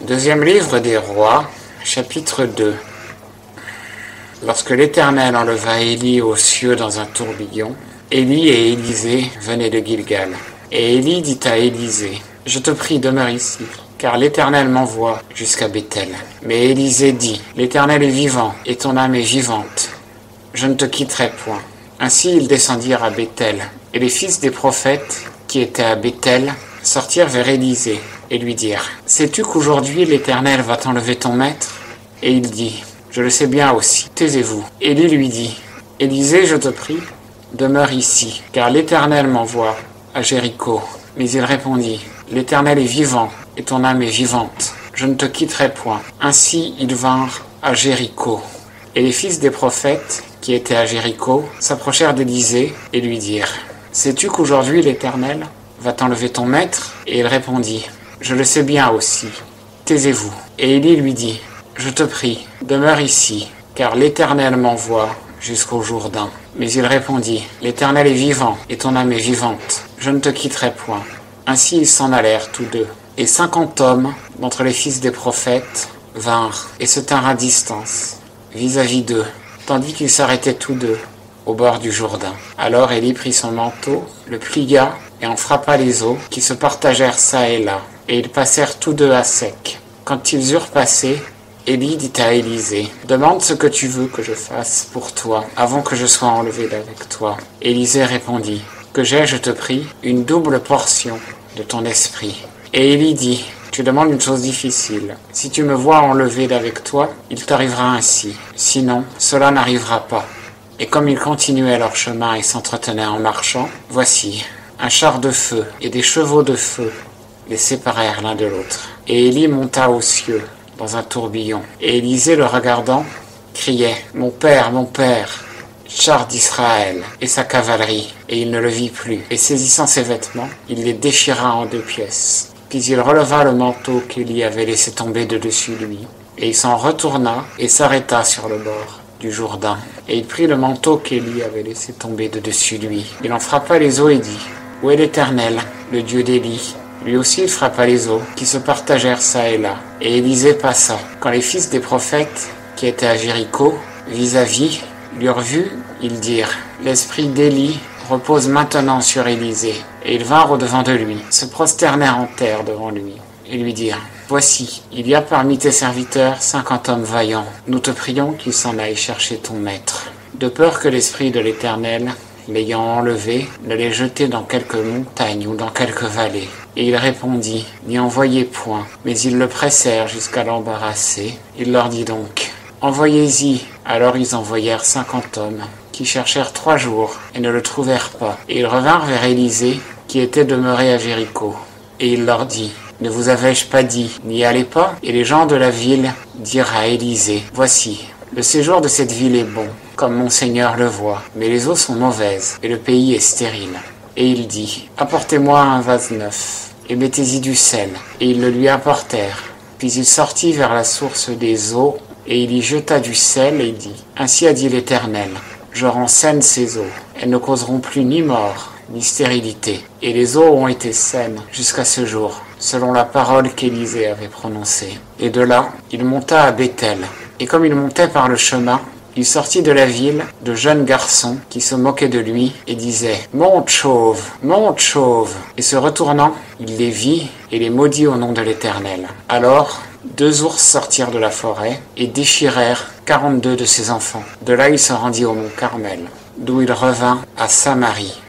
Deuxième livre des rois, chapitre 2. Lorsque l'Éternel enleva Élie aux cieux dans un tourbillon, Élie et Élisée venaient de Gilgal. Et Élie dit à Élisée, « Je te prie, demeure ici, car l'Éternel m'envoie jusqu'à Béthel. » Mais Élisée dit, « L'Éternel est vivant, et ton âme est vivante. Je ne te quitterai point. » Ainsi ils descendirent à Béthel, et les fils des prophètes qui étaient à Béthel sortirent vers Élisée et lui dirent, « Sais-tu qu'aujourd'hui l'Éternel va t'enlever ton maître ?» Et il dit, « Je le sais bien aussi, taisez-vous. » Élie lui dit, « Élisée, je te prie, demeure ici, car l'Éternel m'envoie à Jéricho. » Mais il répondit, « L'Éternel est vivant, et ton âme est vivante. Je ne te quitterai point. » Ainsi ils vinrent à Jéricho. Et les fils des prophètes qui étaient à Jéricho s'approchèrent d'Élisée et lui dirent, « Sais-tu qu'aujourd'hui l'Éternel va t'enlever ton maître ?» Et il répondit, « Je le sais bien aussi. Taisez-vous. » Et Élie lui dit, « Je te prie, demeure ici, car l'Éternel m'envoie jusqu'au Jourdain. » Mais il répondit, « L'Éternel est vivant, et ton âme est vivante. Je ne te quitterai point. » Ainsi ils s'en allèrent tous deux. Et 50 hommes d'entre les fils des prophètes vinrent et se tinrent à distance vis-à-vis d'eux, tandis qu'ils s'arrêtaient tous deux au bord du Jourdain. Alors Élie prit son manteau, le plia et en frappa les eaux qui se partagèrent çà et là. Et ils passèrent tous deux à sec. Quand ils eurent passé, Élie dit à Élisée, « Demande ce que tu veux que je fasse pour toi, avant que je sois enlevé d'avec toi. » Élisée répondit, « Que j'ai, je te prie, une double portion de ton esprit. » Et Élie dit, « Tu demandes une chose difficile. Si tu me vois enlevé d'avec toi, il t'arrivera ainsi. Sinon, cela n'arrivera pas. » Et comme ils continuaient leur chemin et s'entretenaient en marchant, voici, un char de feu et des chevaux de feu les séparèrent l'un de l'autre. Et Élie monta aux cieux, dans un tourbillon. Et Élisée, le regardant, criait, « Mon père, char d'Israël et sa cavalerie. » Et il ne le vit plus. Et saisissant ses vêtements, il les déchira en 2 pièces. Puis il releva le manteau qu'Élie avait laissé tomber de dessus lui. Et il s'en retourna et s'arrêta sur le bord du Jourdain. Et il prit le manteau qu'Élie avait laissé tomber de dessus lui. Il en frappa les eaux et dit, « Où est l'Éternel, le Dieu d'Élie ?» Lui aussi il frappa les eaux, qui se partagèrent çà et là. Et Élisée passa. Quand les fils des prophètes, qui étaient à Jéricho, vis-à-vis, l'eurent vu, ils dirent, « L'esprit d'Élie repose maintenant sur Élisée. » Et ils vinrent au-devant de lui, se prosternèrent en terre devant lui, et lui dirent, « Voici, il y a parmi tes serviteurs 50 hommes vaillants. Nous te prions qu'ils s'en aillent chercher ton maître, de peur que l'esprit de l'Éternel, l'ayant enlevé, ne les jeter dans quelque montagne ou dans quelque vallée. » Et il répondit, « N'y envoyez point. » Mais ils le pressèrent jusqu'à l'embarrasser. Il leur dit donc, « Envoyez-y. » Alors ils envoyèrent 50 hommes, qui cherchèrent 3 jours, et ne le trouvèrent pas. Et ils revinrent vers Élisée, qui était demeuré à Jéricho. Et il leur dit, « Ne vous avais-je pas dit, n'y allez pas ?» Et les gens de la ville dirent à Élisée, « Voici, le séjour de cette ville est bon, comme mon Seigneur le voit, mais les eaux sont mauvaises, et le pays est stérile. » Et il dit, « Apportez-moi un vase neuf, et mettez-y du sel. » Et ils le lui apportèrent. Puis il sortit vers la source des eaux, et il y jeta du sel, et dit, « Ainsi a dit l'Éternel, je rends saines ces eaux. Elles ne causeront plus ni mort, ni stérilité. » Et les eaux ont été saines jusqu'à ce jour, selon la parole qu'Élisée avait prononcée. Et de là, il monta à Béthel. Et comme il montait par le chemin, il sortit de la ville de jeunes garçons qui se moquaient de lui et disaient « Monte chauve, monte chauve !» Et se retournant, il les vit et les maudit au nom de l'Éternel. Alors 2 ours sortirent de la forêt et déchirèrent 42 de ses enfants. De là il se rendit au mont Carmel, d'où il revint à Samarie.